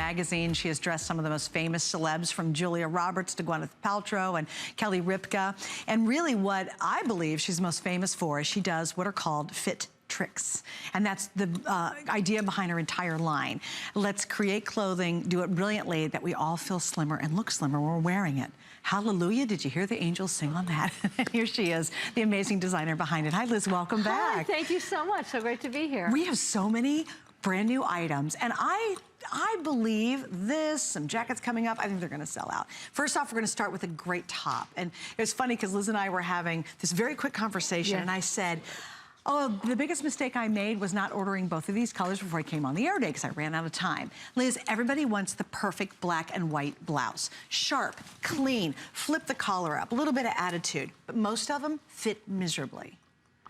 magazine. She has dressed some of the most famous celebs, from Julia Roberts to Gwyneth Paltrow and Kelly Ripa. And really what I believe she's most famous for is she does what are called fit tricks. And that's the idea behind her entire line. Let's create clothing, do it brilliantly, that we all feel slimmer and look slimmer when we're wearing it. Hallelujah, did you hear the angels sing on that? And here she is, the amazing designer behind it. Hi Liz, welcome back. Hi, thank you so much, so great to be here. We have so many brand new items, and I believe some jackets coming up, I think they're gonna sell out. First off, we're gonna start with a great top. And it was funny because Liz and I were having this very quick conversation, and I said, oh, the biggest mistake I made was not ordering both of these colors before I came on the air day because I ran out of time. Liz, everybody wants the perfect black and white blouse. Sharp, clean, flip the collar up, a little bit of attitude, but most of them fit miserably.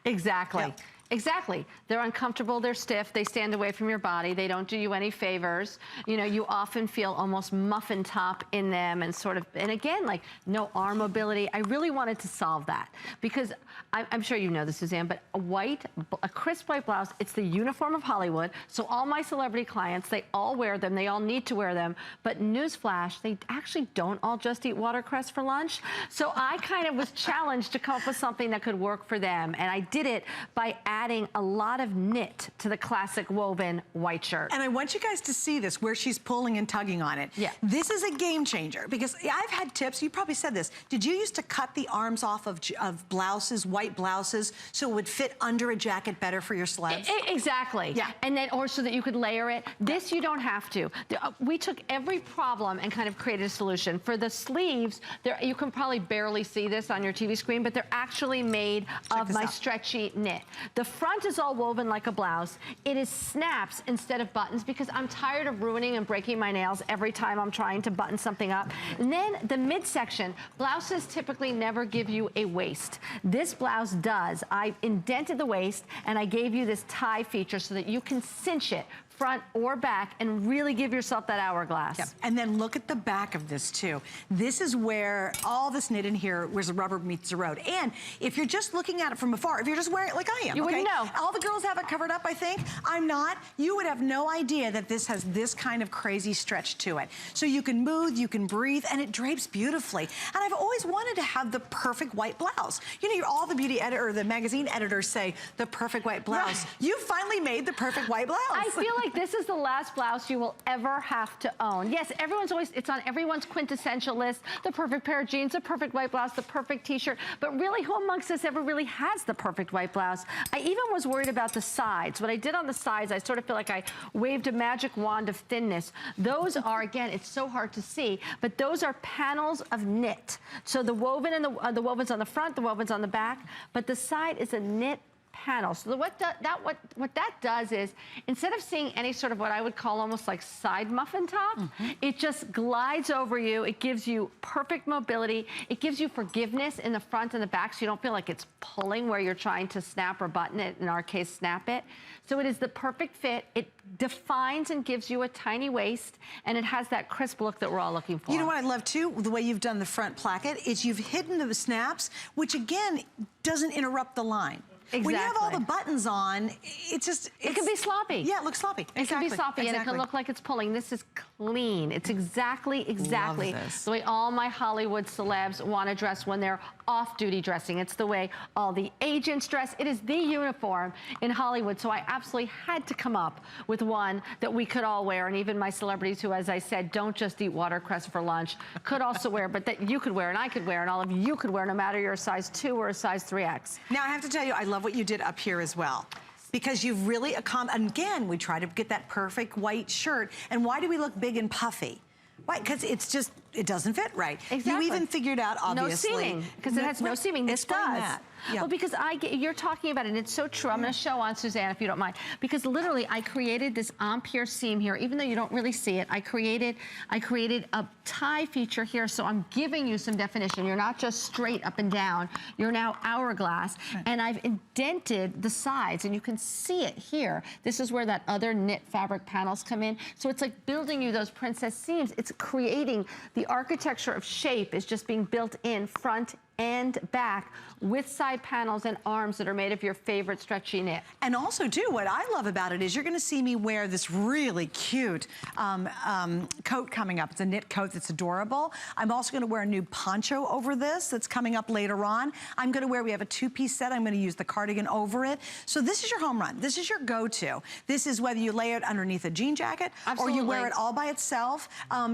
Exactly. Yep. Exactly. They're uncomfortable, they're stiff, they stand away from your body, they don't do you any favors. You know, you often feel almost muffin top in them and sort of, and again, like no arm mobility. I really wanted to solve that because I'm sure you know this, Suzanne, but a crisp white blouse, it's the uniform of Hollywood. So all my celebrity clients, they all wear them, they all need to wear them. But newsflash, they actually don't all just eat watercress for lunch. So I kind of was challenged to come up with something that could work for them. And I did it by adding a lot of knit to the classic woven white shirt. And I want you guys to see this, where she's pulling and tugging on it. Yeah. This is a game changer because I've had tips, you probably said this. Did you used to cut the arms off of blouses, white blouses, so it would fit under a jacket better for your celebs? Exactly. Yeah. And then, or so that you could layer it. This you don't have to. We took every problem and kind of created a solution. For the sleeves, you can probably barely see this on your TV screen, but they're actually made of my stretchy knit. The front is all woven like a blouse. It is snaps instead of buttons because I'm tired of ruining and breaking my nails every time I'm trying to button something up. And then the midsection, blouses typically never give you a waist. This blouse does. I indented the waist and I gave you this tie feature so that you can cinch it front or back and really give yourself that hourglass. Yep. And then look at the back of this too. This is where all this knit in here, where the rubber meets the road. And if you're just looking at it from afar, if you're just wearing it like I am, you wouldn't know. All the girls have it covered up, I think. I'm not. You would have no idea that this has this kind of crazy stretch to it. So you can move, you can breathe, and it drapes beautifully. And I've always wanted to have the perfect white blouse. You know, all the beauty editor, or the magazine editors say the perfect white blouse. Right. You finally made the perfect white blouse. I feel like this is the last blouse you will ever have to own. Yes, it's on everyone's quintessential list. The perfect pair of jeans, the perfect white blouse, the perfect t-shirt. But really, who amongst us ever really has the perfect white blouse? I even was worried about the sides. What I did on the sides, I sort of feel like I waved a magic wand of thinness. Those are, again, it's so hard to see, but those are panels of knit. So the woven and the woven's on the front, the woven's on the back, but the side is a knit panel. So what that does is, instead of seeing any sort of what I would call almost like side muffin top, it just glides over you. It gives you perfect mobility. It gives you forgiveness in the front and the back, so you don't feel like it's pulling where you're trying to snap or button it, in our case, snap it. So it is the perfect fit. It defines and gives you a tiny waist, and it has that crisp look that we're all looking for. You know what I love too? The way you've done the front placket is you've hidden the snaps, which again, doesn't interrupt the line. Exactly. When you have all the buttons on, it can be sloppy. Yeah, it looks sloppy. It exactly. can be sloppy, and it can look like it's pulling. This is clean. It's exactly the way all my Hollywood celebs want to dress when they're off-duty dressing. It's the way all the agents dress. It is the uniform in Hollywood, so I absolutely had to come up with one that we could all wear, and even my celebrities who, as I said, don't just eat watercress for lunch, could also wear, but that you could wear, and I could wear, and all of you could wear, no matter you're a size 2 or a size 3X. Now, I have to tell you, I love what you did up here as well. Because you've really again, we try to get that perfect white shirt. And why do we look big and puffy? Why? Because it's just, it doesn't fit right. Exactly. You even figured out, obviously. No seaming, because it has no seaming. This does. That. Yeah. Well, because you're talking about it, and it's so true. I'm going to show on, Suzanne, if you don't mind. Because literally, I created this en-pierre seam here, even though you don't really see it. I created a tie feature here, so I'm giving you some definition. You're not just straight up and down. You're now hourglass. Right. And I've indented the sides, and you can see it here. This is where that other knit fabric panels come in. So it's like building you those princess seams. It's creating the architecture of shape is just being built in front and back with side panels and arms that are made of your favorite stretchy knit. And also, too, what I love about it is you're going to see me wear this really cute coat coming up. It's a knit coat that's adorable. I'm also going to wear a new poncho over this that's coming up later on. I'm going to wear, we have a two-piece set. I'm going to use the cardigan over it. So this is your home run. This is your go-to. This is whether you lay it underneath a jean jacket Absolutely. or you wear it all by itself.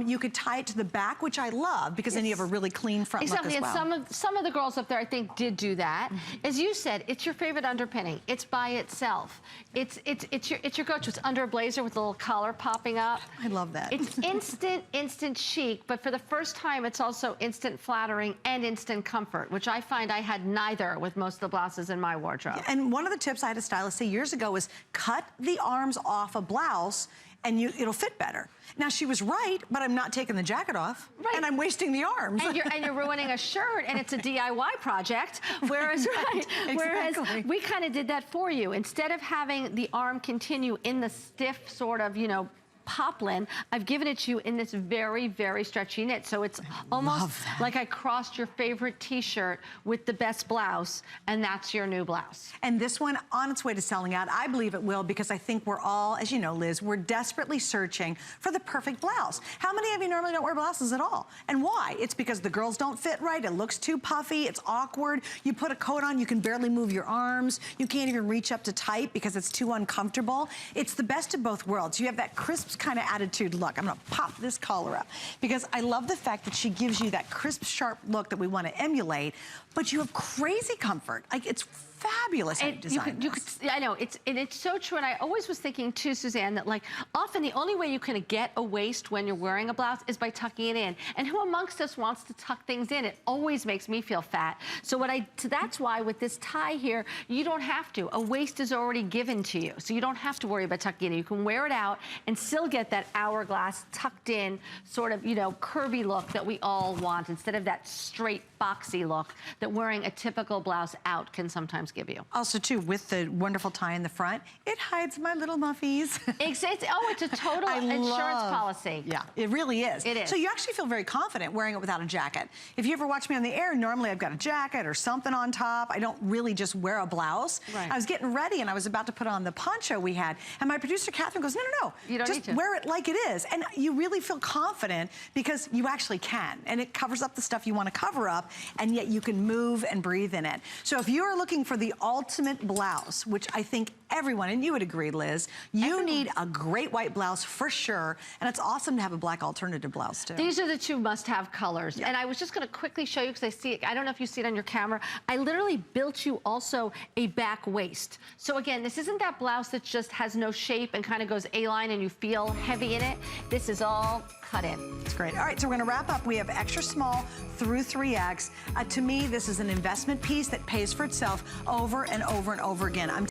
You could tie it to the back, which I love, because then you have a really clean front look as well. Exactly, and some of the girls up there, I think, did do that. As you said, it's your favorite underpinning. It's by itself. It's your go-to. It's under a blazer with a little collar popping up. I love that. It's instant chic, but for the first time, it's also instant flattering and instant comfort, which I find I had neither with most of the blouses in my wardrobe. And one of the tips I had a stylist say years ago was cut the arms off a blouse and it'll fit better. Now, she was right, but I'm not taking the jacket off, and I'm wasting the arms. And you're ruining a shirt, and it's a DIY project, whereas, Exactly. whereas we kind of did that for you. Instead of having the arm continue in the stiff sort of, you know, poplin, I've given it to you in this very, very stretchy knit. So it's almost like I crossed your favorite t-shirt with the best blouse, and that's your new blouse. And this one, on its way to selling out, I believe it will, because I think we're all, as you know, Liz, we're desperately searching for the perfect blouse. How many of you normally don't wear blouses at all? And why? It's because the girls don't fit right, it looks too puffy, it's awkward, you put a coat on, you can barely move your arms, you can't even reach up to tight because it's too uncomfortable. It's the best of both worlds. You have that crisp kind of attitude look. I'm gonna pop this collar up because I love the fact that she gives you that crisp, sharp look that we want to emulate, but you have crazy comfort. Like, it's fabulous how you design this. I know, it's so true, and I always was thinking too, Suzanne, that like often the only way you can get a waist when you're wearing a blouse is by tucking it in. And who amongst us wants to tuck things in? It always makes me feel fat. So that's why with this tie here, you don't have to. A waist is already given to you, so you don't have to worry about tucking it in. You can wear it out and still get that hourglass tucked in sort of, you know, curvy look that we all want, instead of that straight boxy look that wearing a typical blouse out can sometimes give you. Also, too, with the wonderful tie in the front, it hides my little muffies. It's a total insurance policy. Yeah, it really is. It is. So you actually feel very confident wearing it without a jacket. If you ever watch me on the air, normally I've got a jacket or something on top. I don't really just wear a blouse. Right. I was getting ready and I was about to put on the poncho we had, and my producer, Catherine, goes, no, no, no. You don't just need to. wear it like it is. And you really feel confident because you actually can. And it covers up the stuff you want to cover up, and yet you can move and breathe in it. So if you are looking for the ultimate blouse, which I think everyone, and you would agree, Liz, you need a great white blouse for sure. And it's awesome to have a black alternative blouse too. These are the two must-have colors. Yeah. And I was just gonna quickly show you, because I see it, I don't know if you see it on your camera, I literally built you also a back waist. So again, this isn't that blouse that just has no shape and kind of goes A-line and you feel heavy in it. This is all cut in. It's great. All right, so we're gonna wrap up. We have extra small through 3X. To me, this is an investment piece that pays for itself over and over and over again.